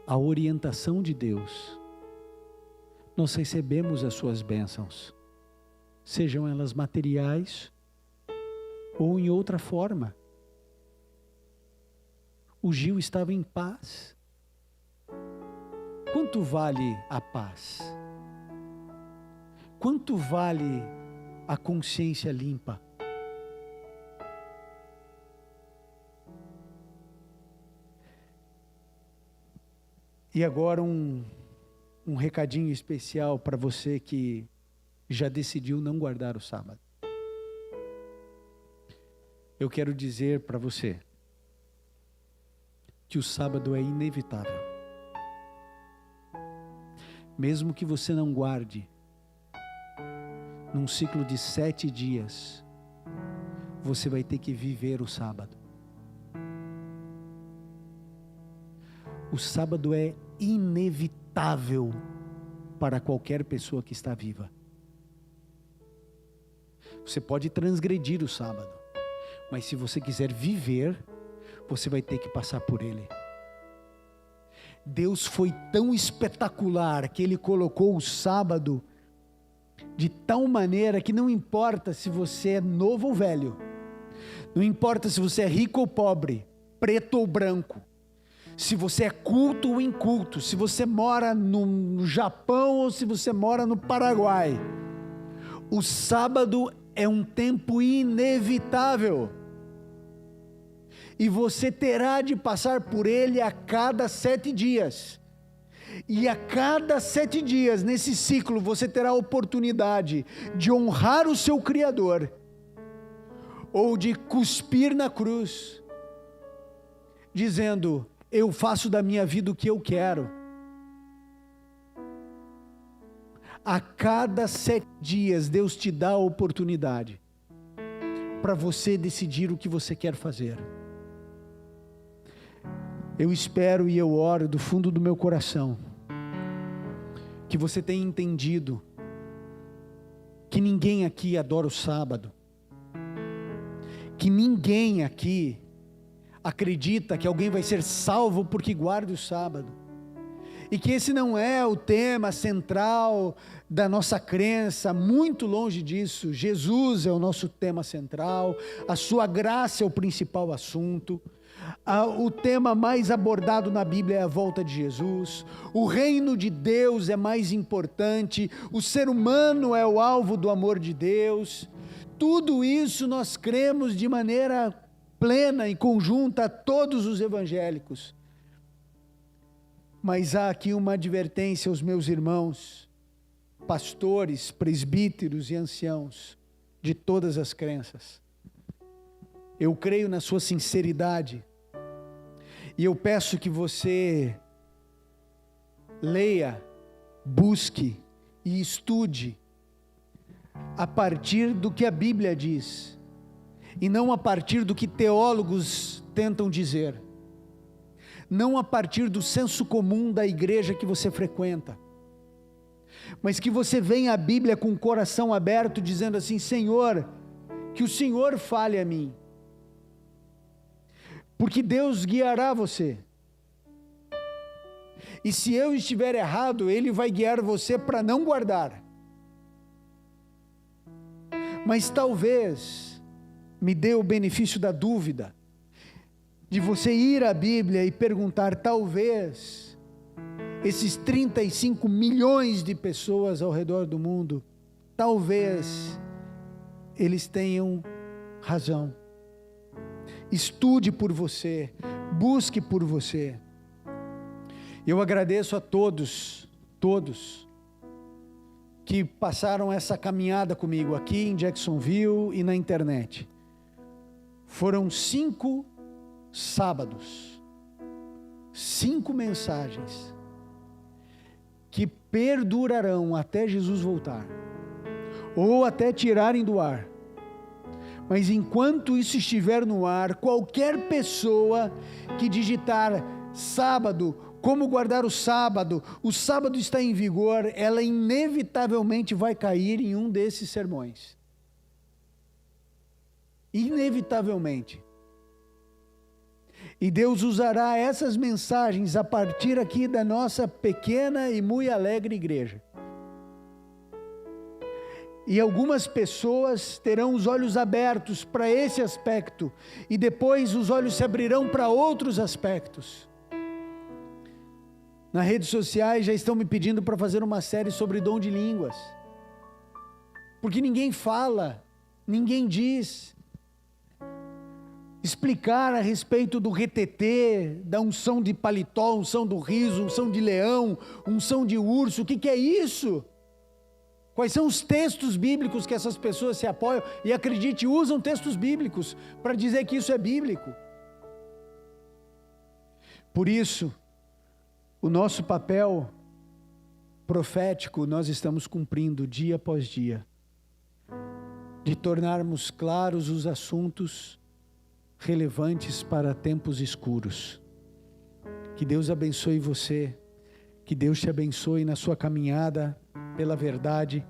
a orientação de Deus, nós recebemos as suas bênçãos, sejam elas materiais ou em outra forma. O Gil estava em paz. Quanto vale a paz? Quanto vale a consciência limpa? E agora um recadinho especial para você que já decidiu não guardar o sábado. Eu quero dizer para você que o sábado é inevitável. Mesmo que você não guarde, num ciclo de 7 dias, você vai ter que viver o sábado. O sábado é inevitável para qualquer pessoa que está viva. Você pode transgredir o sábado, mas se você quiser viver, você vai ter que passar por ele. Deus foi tão espetacular que Ele colocou o sábado de tal maneira que não importa se você é novo ou velho, não importa se você é rico ou pobre, preto ou branco, se você é culto ou inculto, se você mora no Japão ou se você mora no Paraguai, o sábado é um tempo inevitável. E você terá de passar por ele a cada 7 dias. E a cada 7 dias, nesse ciclo, você terá a oportunidade de honrar o seu Criador, ou de cuspir na cruz, dizendo: eu faço da minha vida o que eu quero. A cada 7 dias, Deus te dá a oportunidade para você decidir o que você quer fazer. Eu espero e eu oro do fundo do meu coração que você tenha entendido que ninguém aqui adora o sábado, que ninguém aqui acredita que alguém vai ser salvo porque guarda o sábado, e que esse não é o tema central da nossa crença, muito longe disso. Jesus é o nosso tema central, a sua graça é o principal assunto. O tema mais abordado na Bíblia é a volta de Jesus. O reino de Deus é mais importante. O ser humano é o alvo do amor de Deus. Tudo isso nós cremos de maneira plena e conjunta a todos os evangélicos. Mas há aqui uma advertência aos meus irmãos, pastores, presbíteros e anciãos de todas as crenças. Eu creio na sua sinceridade. E eu peço que você leia, busque e estude a partir do que a Bíblia diz, e não a partir do que teólogos tentam dizer, não a partir do senso comum da igreja que você frequenta, mas que você venha à Bíblia com o coração aberto, dizendo assim: Senhor, que o Senhor fale a mim, porque Deus guiará você, e se eu estiver errado, Ele vai guiar você para não guardar. Mas talvez me dê o benefício da dúvida, de você ir à Bíblia e perguntar: talvez esses 35 milhões de pessoas ao redor do mundo, talvez eles tenham razão. Estude por você, busque por você. Eu agradeço a todos que passaram essa caminhada comigo aqui em Jacksonville e na internet. Foram 5 sábados, 5 mensagens que perdurarão até Jesus voltar, ou até tirarem do ar. Mas enquanto isso estiver no ar, qualquer pessoa que digitar sábado, como guardar o sábado está em vigor, ela inevitavelmente vai cair em um desses sermões. Inevitavelmente. E Deus usará essas mensagens a partir aqui da nossa pequena e muito alegre igreja. E algumas pessoas terão os olhos abertos para esse aspecto, e depois os olhos se abrirão para outros aspectos. Nas redes sociais já estão me pedindo para fazer uma série sobre dom de línguas, porque ninguém fala, ninguém diz. Explicar a respeito do retetê, da unção de paletó, unção do riso, unção de leão, unção de urso, o que é isso? Quais são os textos bíblicos que essas pessoas se apoiam? E acredite, usam textos bíblicos para dizer que isso é bíblico. Por isso, o nosso papel profético nós estamos cumprindo dia após dia. de tornarmos claros os assuntos relevantes para tempos escuros. Que Deus abençoe você, que Deus te abençoe na sua caminhada pela verdade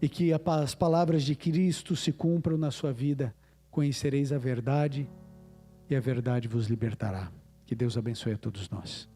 e que as palavras de Cristo se cumpram na sua vida. Conhecereis a verdade e a verdade vos libertará. Que Deus abençoe a todos nós.